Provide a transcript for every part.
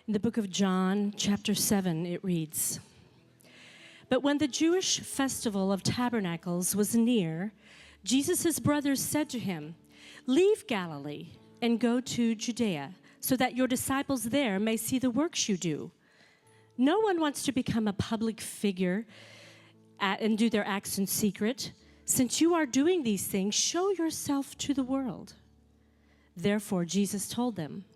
In the book of John, chapter 7, it reads, "But when the Jewish festival of tabernacles was near, Jesus' brothers said to him, 'Leave Galilee and go to Judea, so that your disciples there may see the works you do. No one wants to become a public figure and do their acts in secret. Since you are doing these things, show yourself to the world.' Therefore, Jesus told them,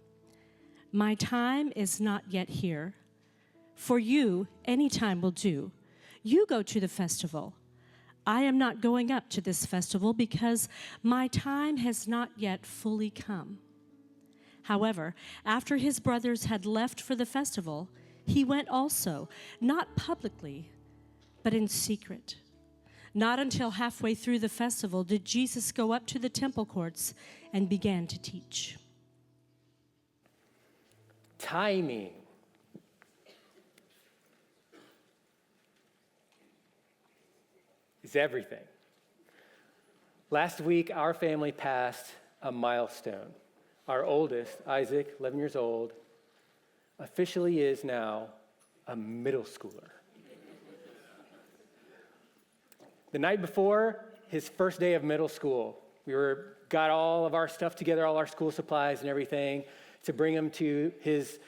'My time is not yet here. For you, any time will do. You go to the festival. I am not going up to this festival because my time has not yet fully come.' However, after his brothers had left for the festival, he went also, not publicly, but in secret. Not until halfway through the festival did Jesus go up to the temple courts and began to teach." Timing. Is everything. Last week, our family passed a milestone. Our oldest, Isaac, 11 years old, officially is now a middle schooler. The night before his first day of middle school, we got all of our stuff together, all our school supplies and everything, to bring him to his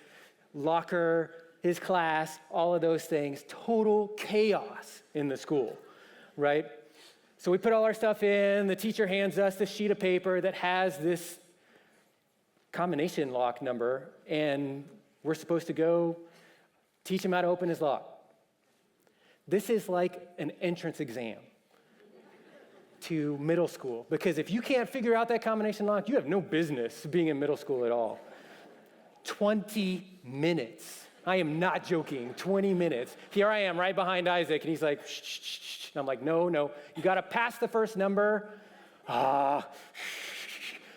locker, his class, all of those things. Total chaos in the school, right? So we put all our stuff in. The teacher hands us this sheet of paper that has this combination lock number, and we're supposed to go teach him how to open his lock. This is like an entrance exam to middle school, because if you can't figure out that combination lock, you have no business being in middle school at all. 20 minutes. I am not joking, 20 minutes. Here I am right behind Isaac, and he's like, shh, shh, shh. And I'm like, no, you gotta pass the first number. No,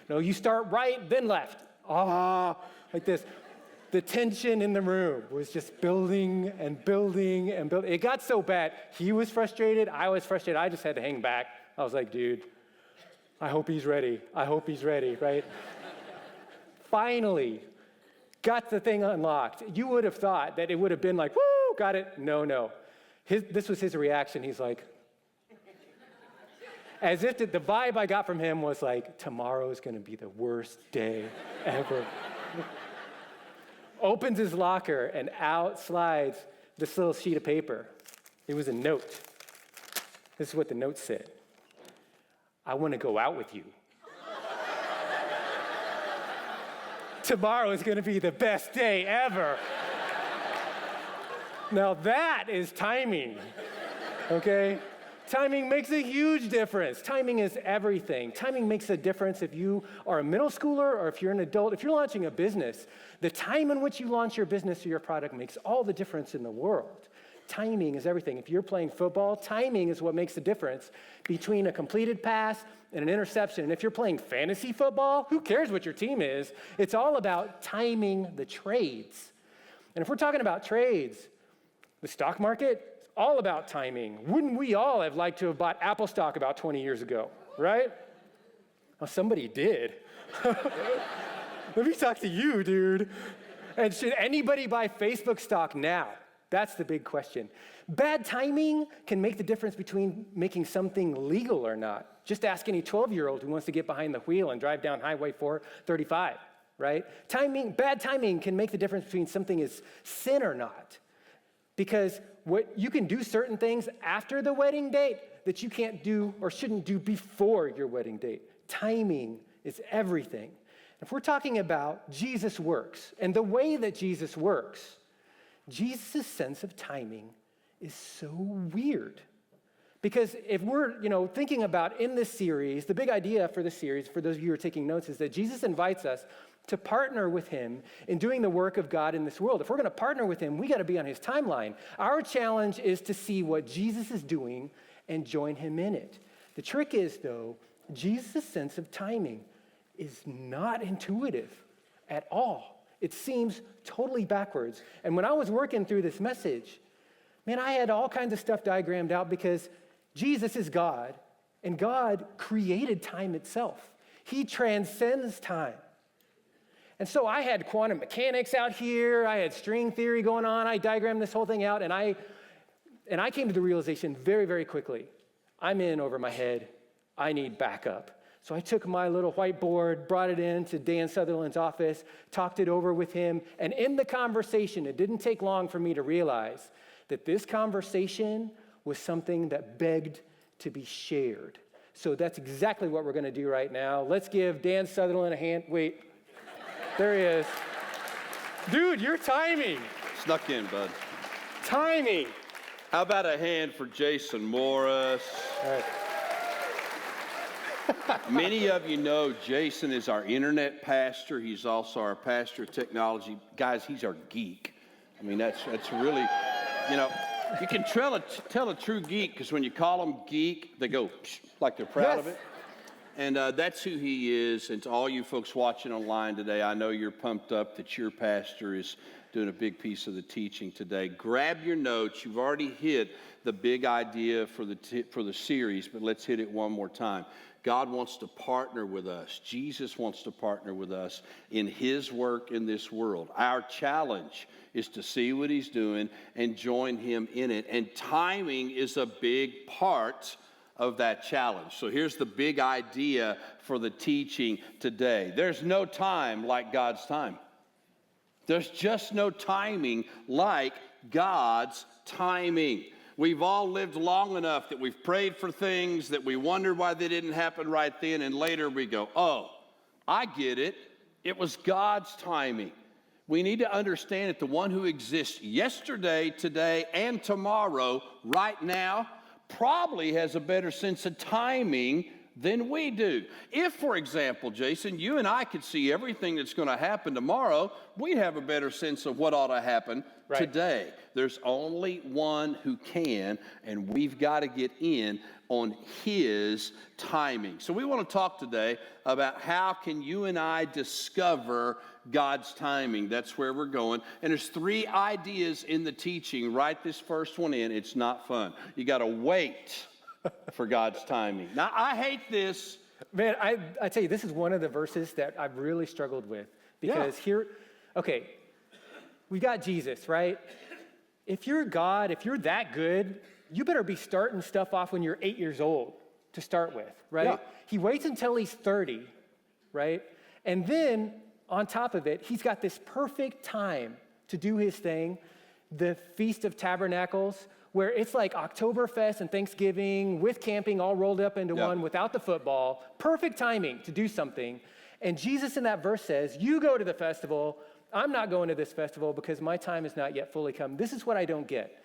you start right, then left. Like this. The tension in the room was just building and building and building. It got so bad, he was frustrated, I was frustrated, I just had to hang back. I was like, dude, I hope he's ready, right? Finally, got the thing unlocked. You would have thought that it would have been like, woo, got it. No. This was his reaction. He's like, as if the vibe I got from him was like, tomorrow's gonna be the worst day ever. Opens his locker and out slides this little sheet of paper. It was a note. This is what the note said. "I wanna go out with you. Tomorrow is gonna be the best day ever." Now that is timing, okay? Timing makes a huge difference. Timing is everything. Timing makes a difference if you are a middle schooler or if you're an adult. If you're launching a business, the time in which you launch your business or your product makes all the difference in the world. Timing is everything. If you're playing football, timing is what makes the difference between a completed pass and an interception. And if you're playing fantasy football, who cares what your team is? It's all about timing the trades. And if we're talking about trades, the stock market, all about timing. Wouldn't we all have liked to have bought Apple stock about 20 years ago, right? Well, somebody did. Let me talk to you, dude. And should anybody buy Facebook stock now? That's the big question. Bad timing can make the difference between making something legal or not. Just ask any 12-year-old who wants to get behind the wheel and drive down Highway 435, right? Bad timing can make the difference between something is sin or not. Because you can do certain things after the wedding date that you can't do or shouldn't do before your wedding date. Timing is everything. If we're talking about Jesus' works and the way that Jesus works, Jesus' sense of timing is so weird. Because if we're, thinking about in this series, the big idea for this series, for those of you who are taking notes, is that Jesus invites us to partner with him in doing the work of God in this world. If we're going to partner with him, we got to be on his timeline. Our challenge is to see what Jesus is doing and join him in it. The trick is, though, Jesus' sense of timing is not intuitive at all. It seems totally backwards. And when I was working through this message, man, I had all kinds of stuff diagrammed out because Jesus is God, and God created time itself. He transcends time. And so I had quantum mechanics out here. I had string theory going on. I diagrammed this whole thing out, and I came to the realization very, very quickly. I'm in over my head. I need backup. So I took my little whiteboard, brought it in to Dan Southerland's office, talked it over with him, and in the conversation, it didn't take long for me to realize that this conversation was something that begged to be shared. So that's exactly what we're going to do right now. Let's give Dan Southerland a hand. Wait, there he is. Dude, your timing. Snuck in, bud. Timing. How about a hand for Jason Morris? All right. Many of you know Jason is our internet pastor. He's also our pastor of technology. Guys, he's our geek. I mean, that's really, you can tell a true geek because when you call them geek, they go like they're proud of it. And that's who he is. And to all you folks watching online today, I know you're pumped up that your pastor is doing a big piece of the teaching today. Grab your notes. You've already hit the big idea for the series, but let's hit it one more time. God wants to partner with us. Jesus wants to partner with us in his work in this world. Our challenge is to see what he's doing and join him in it. And timing is a big part of that challenge. So here's the big idea for the teaching today. There's no time like God's time. There's just no timing like God's timing. We've all lived long enough that we've prayed for things that we wonder why they didn't happen right then, and later we go, oh, I get it. It was God's timing. We need to understand that the one who exists yesterday, today, and tomorrow, right now, probably has a better sense of timing than we do. If, for example, Jason, you and I could see everything that's going to happen tomorrow, we'd have a better sense of what ought to happen today. There's only one who can, and we've got to get in on his timing. So we want to talk today about how can you and I discover God's timing. That's where we're going. And there's 3 ideas in the teaching. Write this first one in. It's not fun. You got to wait for God's timing. Now, I hate this. Man, I tell you, this is one of the verses that I've really struggled with. Because we got Jesus, right? If you're God, if you're that good, you better be starting stuff off when you're 8 years old to start with, right? Yeah. He waits until he's 30, right? And then, on top of it, he's got this perfect time to do his thing, the Feast of Tabernacles, where it's like Oktoberfest and Thanksgiving with camping all rolled up into one without the football. Perfect timing to do something. And Jesus in that verse says, you go to the festival. I'm not going to this festival because my time is not yet fully come. This is what I don't get,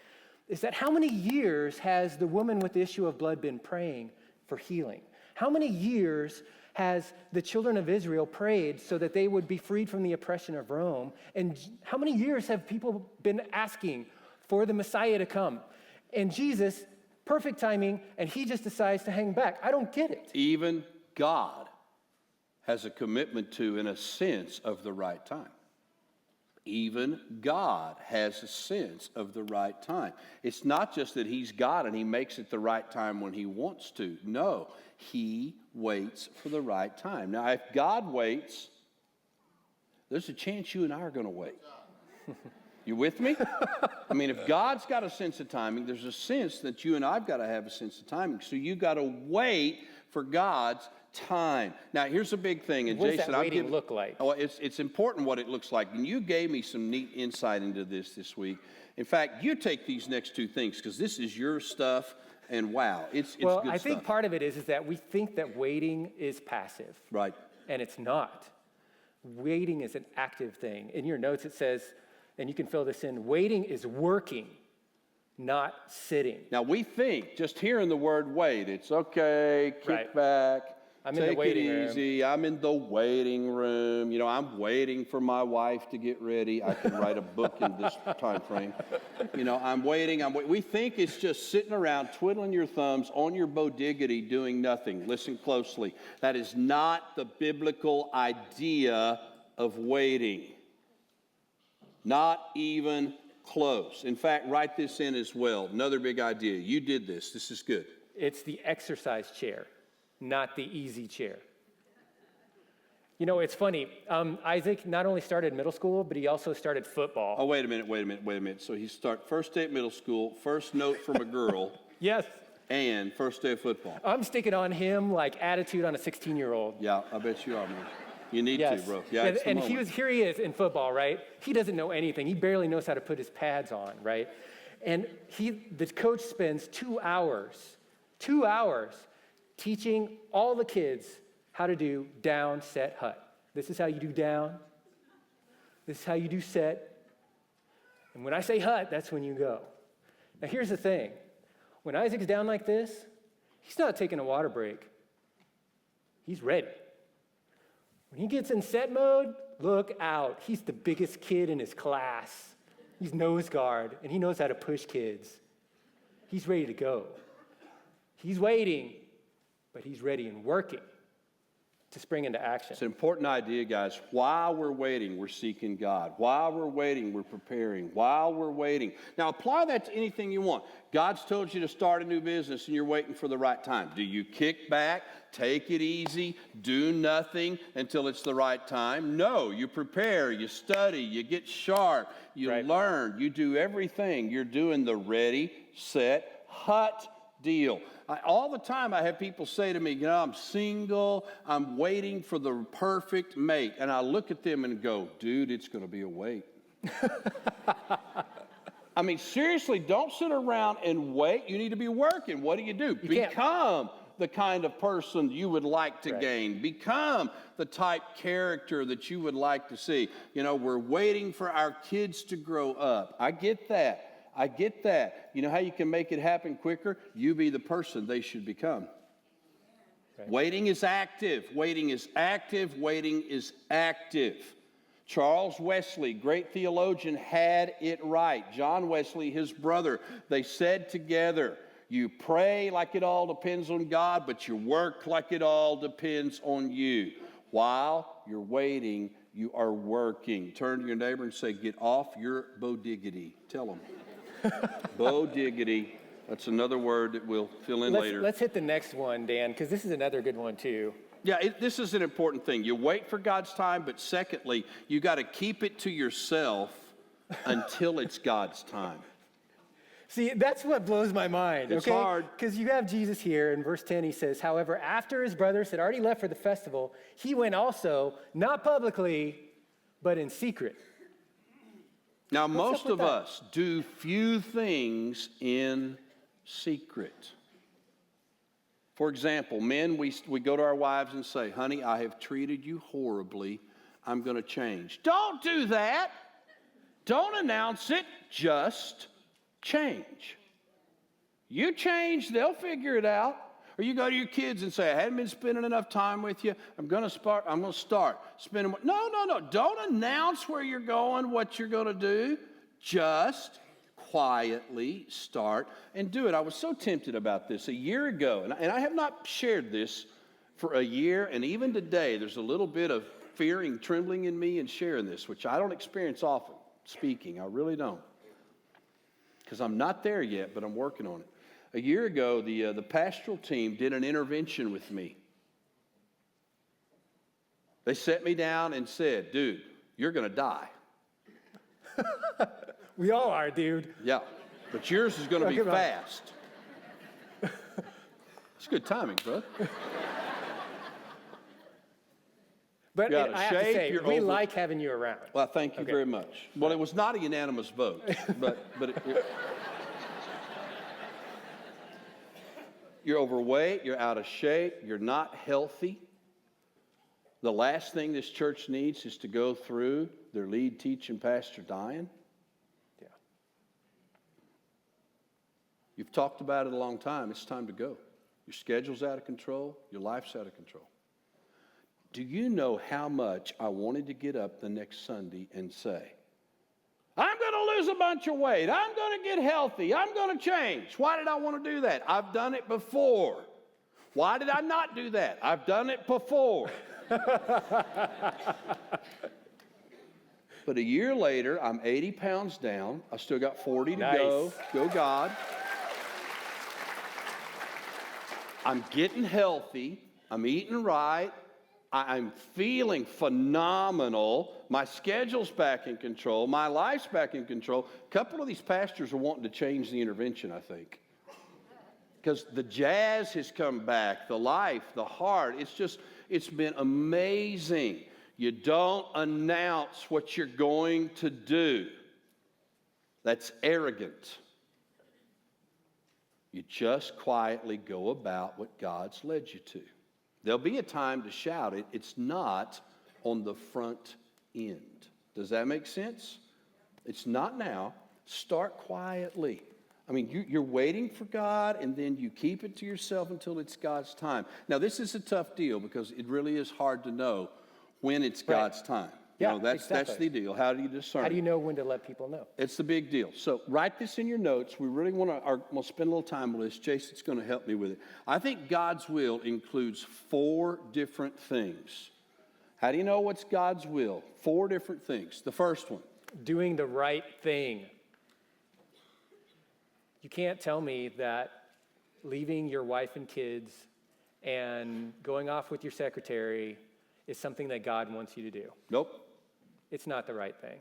is that how many years has the woman with the issue of blood been praying for healing? How many years has the children of Israel prayed so that they would be freed from the oppression of Rome? And how many years have people been asking for the Messiah to come? And Jesus, perfect timing, and he just decides to hang back. I don't get it. Even God has a commitment to, in a sense, of the right time. Even God has a sense of the right time. It's not just that he's God and he makes it the right time when he wants to. No, he waits for the right time. Now, if God waits, there's a chance you and I are going to wait. You with me? I mean, if God's got a sense of timing, there's a sense that you and I've got to have a sense of timing. So you got to wait for God's time. Now, here's a big thing. And what Jason, does that waiting look like? Oh, it's important what it looks like. And you gave me some neat insight into this week. In fact, you take these next 2 things because this is your stuff. And wow, it's good stuff. Well, I think part of it is that we think that waiting is passive. Right. And it's not. Waiting is an active thing. In your notes, it says, and you can fill this in, waiting is working, not sitting. Now, we think, just hearing the word wait, it's okay, kick back, take it easy. I'm in the waiting room. You know, I'm waiting for my wife to get ready. I can write a book in this time frame. You know, I'm waiting. We think it's just sitting around, twiddling your thumbs on your bodiggity, doing nothing. Listen closely. That is not the biblical idea of waiting. Not even close. In fact, write this in as well. Another big idea. You did this. This is good. It's the exercise chair, not the easy chair. You know, it's funny. Isaac not only started middle school, but he also started football. Oh, wait a minute. So he first day at middle school, first note from a girl, Yes. and first day of football. I'm sticking on him like attitude on a 16-year-old. Yeah, I bet you are, man. You need Yes. to, bro. Yeah, and here he is in football, right? He doesn't know anything. He barely knows how to put his pads on, right? And the coach spends 2 hours teaching all the kids how to do down, set, hut. This is how you do down. This is how you do set. And when I say hut, that's when you go. Now here's the thing. When Isaac's down like this, he's not taking a water break. He's ready. When he gets in set mode, look out. He's the biggest kid in his class. He's nose guard, and he knows how to push kids. He's ready to go. He's waiting, but he's ready and working to spring into action. It's an important idea, guys. While we're waiting, we're seeking God. While we're waiting, we're preparing. While we're waiting. Now, apply that to anything you want. God's told you to start a new business, and you're waiting for the right time. Do you kick back, take it easy, do nothing until it's the right time? No, you prepare, you study, you get sharp, you learn, you do everything. You're doing the ready, set, hut deal. All the time I have people say to me, you know, I'm single, I'm waiting for the perfect mate. And I look at them and go, dude, it's going to be a wait. I mean, seriously, don't sit around and wait. You need to be working. What do? Become the kind of person you would like to gain. Become the type character that you would like to see. You know, we're waiting for our kids to grow up. I get that. You know how you can make it happen quicker? You be the person they should become. Waiting is active. Waiting is active. Waiting is active. Charles Wesley, great theologian, had it right. John Wesley, his brother, they said together, you pray like it all depends on God, but you work like it all depends on you. While you're waiting, you are working. Turn to your neighbor and say, get off your bodiggity. Tell them. Bodiggity. That's another word that we'll fill in later. Let's hit the next one, Dan, because this is another good one too. Yeah, this is an important thing. You wait for God's time, but secondly, you got to keep it to yourself until it's God's time. See, that's what blows my mind. It's hard. Because you have Jesus here in verse 10, he says, however, after his brothers had already left for the festival, he went also, not publicly, but in secret. Now, most of us do few things in secret. For example, men, we go to our wives and say, honey, I have treated you horribly. I'm going to change. Don't do that. Don't announce it. Just change. You change, they'll figure it out. Or you go to your kids and say, I haven't been spending enough time with you. I'm going to start spending more. No. Don't announce where you're going, what you're going to do. Just quietly start and do it. I was so tempted about this a year ago, and I have not shared this for a year, and even today, there's a little bit of fearing, trembling in me and sharing this, which I don't experience often, speaking. I really don't. Because I'm not there yet, but I'm working on it. A year ago, the pastoral team did an intervention with me. They set me down and said, dude, you're going to die. We all are, dude. Yeah, but yours is going to be fast. It's good timing, bro. But I have to say, we like having you around. Well, thank you very much. Well, it was not a unanimous vote, but you're overweight, you're out of shape, you're not healthy. The last thing this church needs is to go through their lead teaching pastor dying. Yeah. You've talked about it a long time. It's time to go. Your schedule's out of control. Your life's out of control. Do you know how much I wanted to get up the next Sunday and say, I'm going to lose a bunch of weight. I'm going to get healthy. I'm going to change. Why did I want to do that? I've done it before. Why did I not do that? I've done it before. But a year later, I'm 80 pounds down. I still got 40 to go. Go God. I'm getting healthy. I'm eating right. I'm feeling phenomenal. My schedule's back in control. My life's back in control. A couple of these pastors are wanting to change the intervention, I think. Because the jazz has come back, the life, the heart. It's been amazing. You don't announce what you're going to do. That's arrogant. You just quietly go about what God's led you to. There'll be a time to shout it. It's not on the front end. Does that make sense? It's not now. Start quietly. I mean, you're waiting for God, and then you keep it to yourself until it's God's time. Now, this is a tough deal because it really is hard to know when it's God's time. Yeah, You know, that's the deal. How do you discern? How do you know when to let people know? It's the big deal. So write this in your notes. We really want to spend a little time with this. Jason's going to help me with it. I think God's will includes 4 different things. How do you know what's God's will? 4 different things. The first one. Doing the right thing. You can't tell me that leaving your wife and kids and going off with your secretary is something that God wants you to do. Nope. It's not the right thing.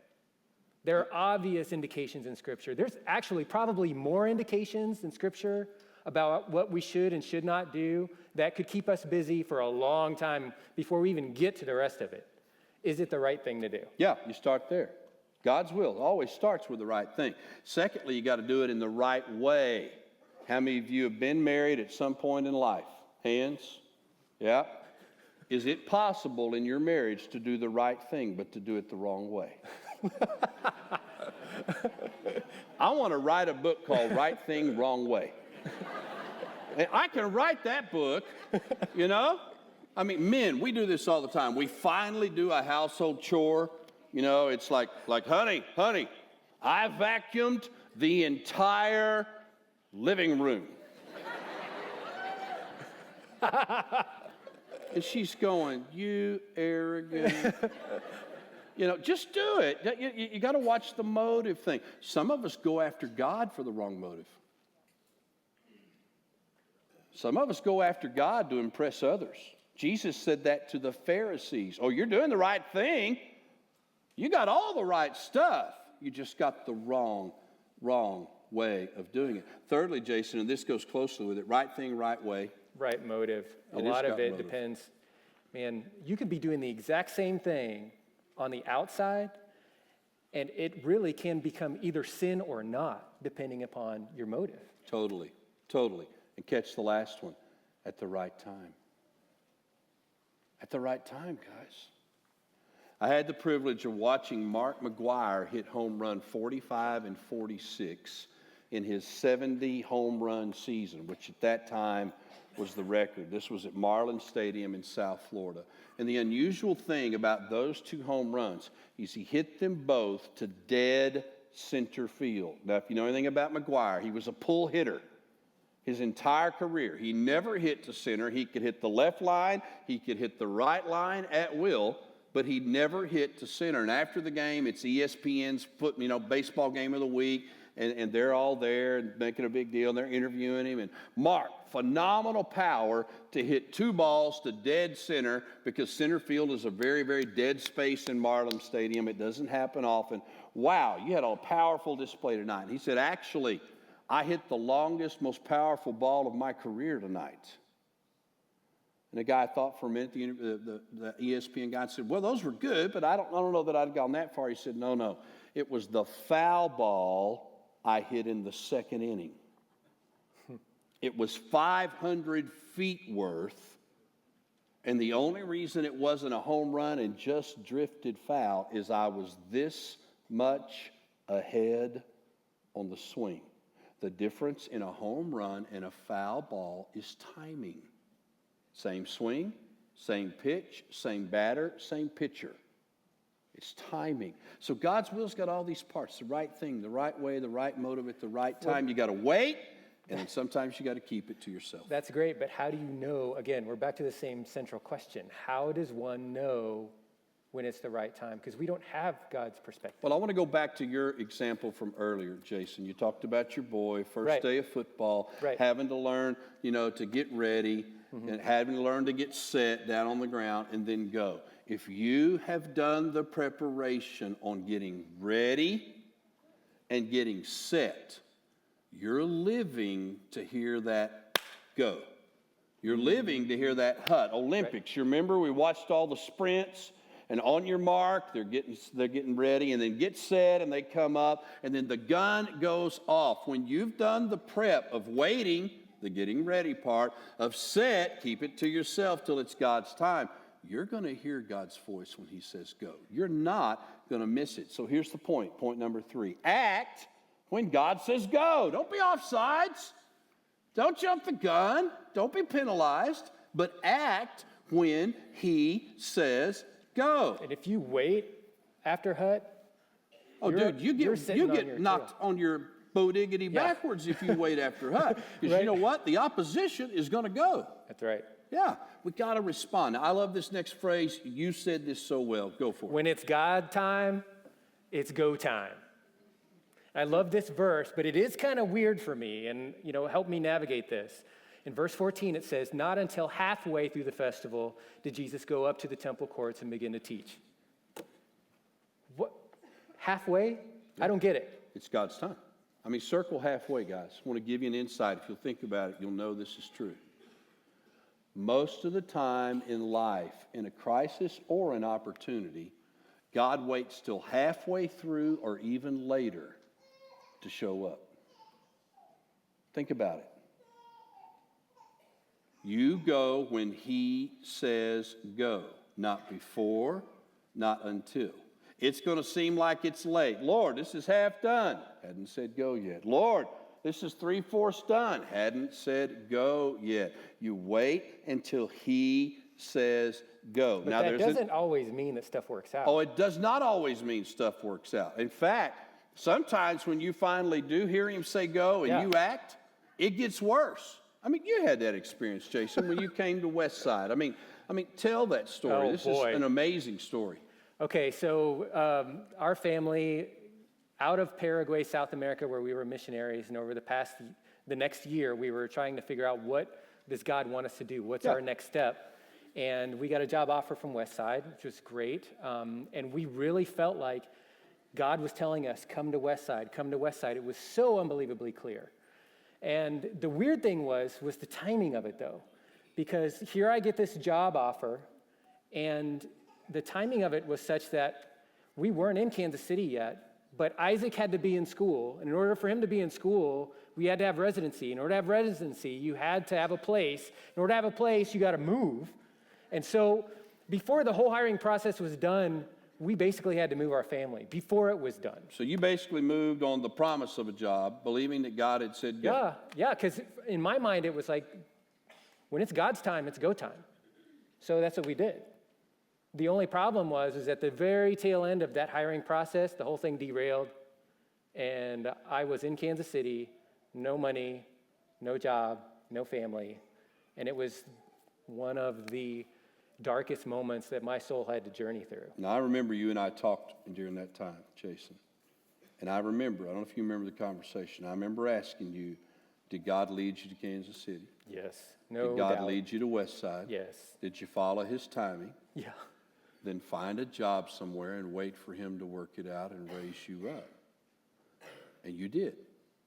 There are obvious indications in Scripture. There's actually probably more indications in Scripture about what we should and should not do that could keep us busy for a long time before we even get to the rest of it. Is it the right thing to do? Yeah, you start there. God's will always starts with the right thing. Secondly, you got to do it in the right way. How many of you have been married at some point in life? Hands? Yeah. Is it possible in your marriage to do the right thing, but to do it the wrong way? I want to write a book called Right Thing, Wrong Way. And I can write that book, you know? I mean, men, we do this all the time. We finally do a household chore. You know, it's like, honey, I vacuumed the entire living room. And she's going, you arrogant. You know, just do it. You got to watch the motive thing. Some of us go after God for the wrong motive. Some of us go after God to impress others. Jesus said that to the Pharisees. Oh, you're doing the right thing. You got all the right stuff. You just got the wrong way of doing it. Thirdly, Jason, and this goes closely with it, right thing, right way. Right motive. A lot of it depends. Man, you could be doing the exact same thing on the outside, and it really can become either sin or not, depending upon your motive. Totally. And catch the last one, at the right time. At the right time, guys. I had the privilege of watching Mark McGwire hit home run 45 and 46 in his 70 home run season, which at that time was the record. This was at Marlin Stadium in South Florida. And the unusual thing about those 2 home runs is he hit them both to dead center field. Now, if you know anything about McGwire, he was a pull hitter his entire career. He never hit to center. He could hit the left line, he could hit the right line at will, but he never hit to center. And after the game, it's ESPN's baseball game of the week, and they're all there and making a big deal, and they're interviewing him. And Mark, phenomenal power to hit 2 balls to dead center, because center field is a very, very dead space in Marlin Stadium. It doesn't happen often. Wow, you had a powerful display tonight. And he said, actually, I hit the longest, most powerful ball of my career tonight. And the guy thought for a minute, the ESPN guy said, well, those were good, but I don't know that I'd gone that far. He said, no, it was the foul ball I hit in the 2nd inning. It was 500 feet worth, and the only reason it wasn't a home run and just drifted foul is I was this much ahead on the swing. The difference in a home run and a foul ball is timing. Same swing, same pitch, same batter, same pitcher. It's timing. So God's will's got all these parts, the right thing, the right way, the right motive at the right time. You got to wait, and then sometimes you got to keep it to yourself. That's great, but how do you know? Again, we're back to the same central question. How does one know when it's the right time, because we don't have God's perspective. Well, I want to go back to your example from earlier, Jason. You talked about your boy, first Right. day of football, Right. having to learn, to get ready, and having to learn to get set down on the ground and then go. If you have done the preparation on getting ready and getting set, you're living to hear that go. You're living to hear that hut. Olympics, you remember we watched all the sprints, and on your mark, they're getting ready, and then get set, and they come up, and then the gun goes off. When you've done the prep of waiting, the getting ready part, of set, keep it to yourself till it's God's time, you're going to hear God's voice when he says go. You're not going to miss it. So here's the point, point number 3. Act when God says go. Don't be offsides. Don't jump the gun. Don't be penalized, but act when he says go. And if you wait after hut, Oh, dude, you sitting on your get knocked on your bodiggity backwards if you wait after hut. Because Right. you know what? The opposition is going to go. That's right. Yeah, we got to respond. Now, I love this next phrase. You said this so well. Go for it. When it's God time, it's go time. I love this verse, but it is kind of weird for me, and help me navigate this. In verse 14, it says, "Not until halfway through the festival did Jesus go up to the temple courts and begin to teach." What? Halfway? I don't get it. It's God's time. I mean, circle halfway, guys. I want to give you an insight. If you'll think about it, you'll know this is true. Most of the time in life, in a crisis or an opportunity, God waits till halfway through or even later to show up. Think about it. You go when he says go, not before, not until. It's going to seem like it's late. Lord, this is half done. Hadn't said go yet. Lord, this is 3/4 done. Hadn't said go yet. You wait until he says go. But now, that doesn't always mean that stuff works out. Oh, it does not always mean stuff works out. In fact, sometimes when you finally do hear him say go and you act, it gets worse. I mean, you had that experience, Jason, when you came to Westside. I mean, tell that story. Oh, this boy. is an amazing story. Okay, so our family out of Paraguay, South America, where we were missionaries, and over the next year, we were trying to figure out what does God want us to do? What's our next step? And we got a job offer from Westside, which was great. And we really felt like God was telling us, come to Westside, come to Westside. It was so unbelievably clear. And the weird thing was the timing of it, though. Because here I get this job offer, and the timing of it was such that we weren't in Kansas City yet, but Isaac had to be in school. And in order for him to be in school, we had to have residency. In order to have residency, you had to have a place. In order to have a place, you got to move. And so before the whole hiring process was done, we basically had to move our family before it was done. So you basically moved on the promise of a job, believing that God had said go. Yeah, because in my mind, it was like, when it's God's time, it's go time. So that's what we did. The only problem was at the very tail end of that hiring process, the whole thing derailed, and I was in Kansas City, no money, no job, no family, and it was one of the darkest moments that my soul had to journey through. Now, I remember you and I talked during that time, Jason. And I don't know if you remember the conversation. I remember asking you, did God lead you to Kansas City? Yes, no Did God doubt. lead you to Westside? Yes. Did you follow his timing? Yeah. Then find a job somewhere and wait for him to work it out and raise you up. And you did.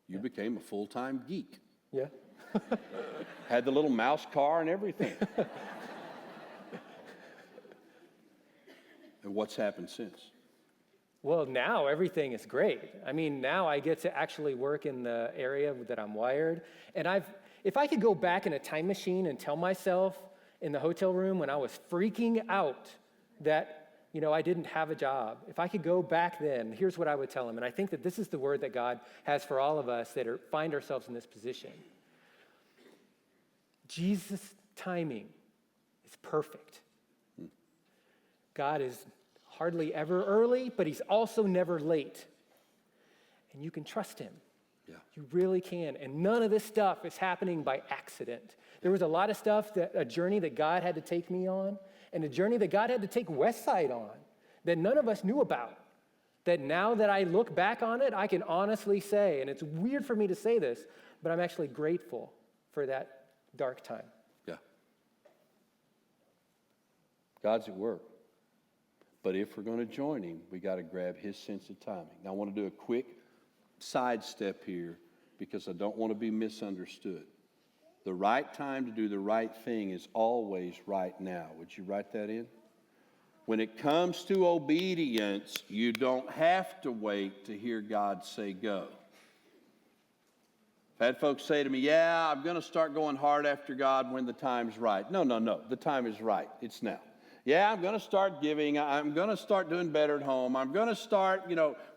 You became a full-time geek. Yeah. Had the little mouse car and everything. And what's happened since? Well, now everything is great. I mean, now I get to actually work in the area that I'm wired. And if I could go back in a time machine and tell myself in the hotel room when I was freaking out that, I didn't have a job, if I could go back then, here's what I would tell him. And I think that this is the word that God has for all of us that find ourselves in this position. Jesus' timing is perfect. God is hardly ever early, but he's also never late. And you can trust him. Yeah. You really can. And none of this stuff is happening by accident. There was a lot of stuff, a journey that God had to take me on, and a journey that God had to take Westside on. that none of us knew about, that now that I look back on it, I can honestly say, and it's weird for me to say this, but I'm actually grateful for that dark time. Yeah. God's at work. But if we're going to join him, we got to grab his sense of timing. Now, I want to do a quick sidestep here because I don't want to be misunderstood. The right time to do the right thing is always right now. Would you write that in? When it comes to obedience, you don't have to wait to hear God say go. I've had folks say to me, yeah, I'm going to start going hard after God when the time's right. No. The time is right. It's now. Yeah, I'm going to start giving. I'm going to start doing better at home. I'm going to start,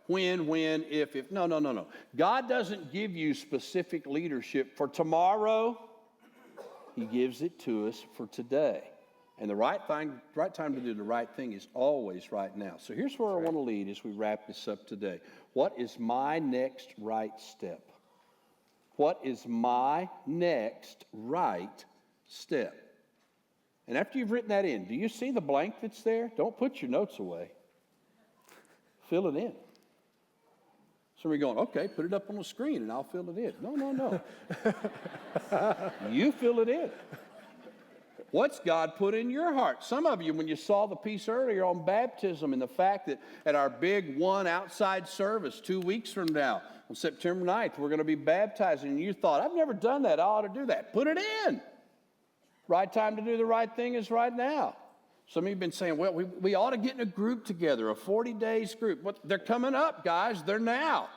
when, if. No. God doesn't give you specific leadership for tomorrow. He gives it to us for today. And the right time to do the right thing is always right now. So here's where I want to lead as we wrap this up today. What is my next right step? What is my next right step? And after you've written that in, do you see the blank that's there? Don't put your notes away. Fill it in. Some of you are going, okay, put it up on the screen and I'll fill it in. No. You fill it in. What's God put in your heart? Some of you, when you saw the piece earlier on baptism and the fact that at our big one outside service 2 weeks from now, on September 9th, we're going to be baptizing, and you thought, I've never done that, I ought to do that. Put it in. Right time to do the right thing is right now. Some of you have been saying, well, we ought to get in a group together, a 40 days group. Well, they're coming up, guys. They're now.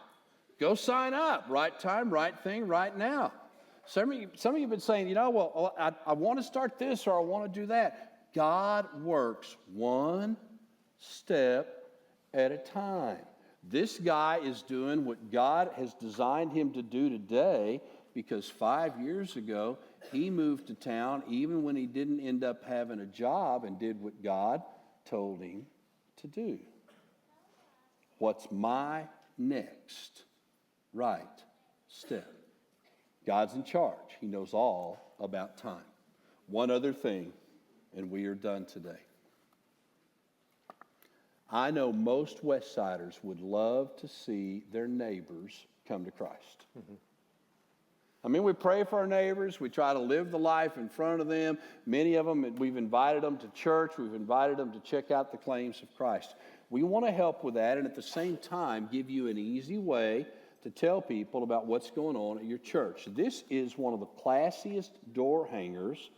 Go sign up. Right time, right thing, right now. Some of you have been saying, I want to start this or I want to do that. God works one step at a time. This guy is doing what God has designed him to do today because 5 years ago, he moved to town even when he didn't end up having a job and did what God told him to do. What's my next right step? God's in charge. He knows all about time. One other thing, and we are done today. I know most Westsiders would love to see their neighbors come to Christ. Mm-hmm. I mean, we pray for our neighbors. We try to live the life in front of them. Many of them, we've invited them to church. We've invited them to check out the claims of Christ. We want to help with that and at the same time give you an easy way to tell people about what's going on at your church. This is one of the classiest door hangers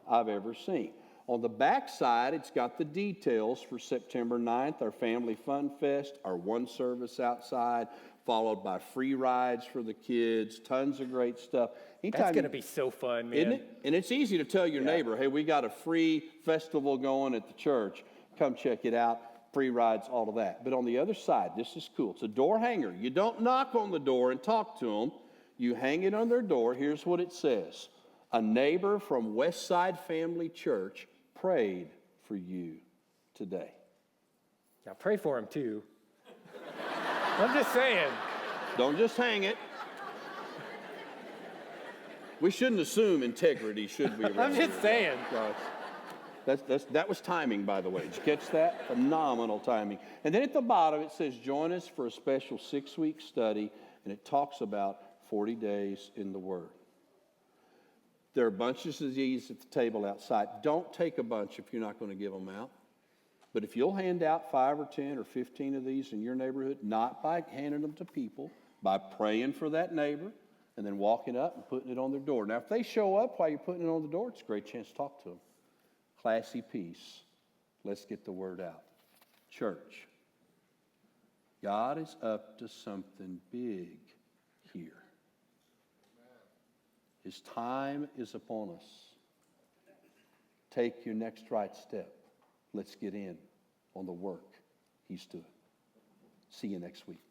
I've ever seen. On the back side, it's got the details for September 9th, our Family Fun Fest, our one service outside, followed by free rides for the kids, tons of great stuff. That's going to be so fun, man. Isn't it? And it's easy to tell your neighbor, hey, we got a free festival going at the church. Come check it out. Free rides, all of that. But on the other side, this is cool. It's a door hanger. You don't knock on the door and talk to them. You hang it on their door. Here's what it says. A neighbor from Westside Family Church prayed for you today. Now pray for him too. I'm just saying. Don't just hang it. We shouldn't assume integrity, should we? I'm just saying. That was timing, by the way. Did you catch that? Phenomenal timing. And then at the bottom, it says, join us for a special 6-week study, and it talks about 40 days in the Word. There are bunches of these at the table outside. Don't take a bunch if you're not going to give them out. But if you'll hand out 5 or 10 or 15 of these in your neighborhood, not by handing them to people, by praying for that neighbor, and then walking up and putting it on their door. Now, if they show up while you're putting it on the door, it's a great chance to talk to them. Classy piece. Let's get the word out. Church, God is up to something big here. His time is upon us. Take your next right step. Let's get in on the work He's doing. See you next week.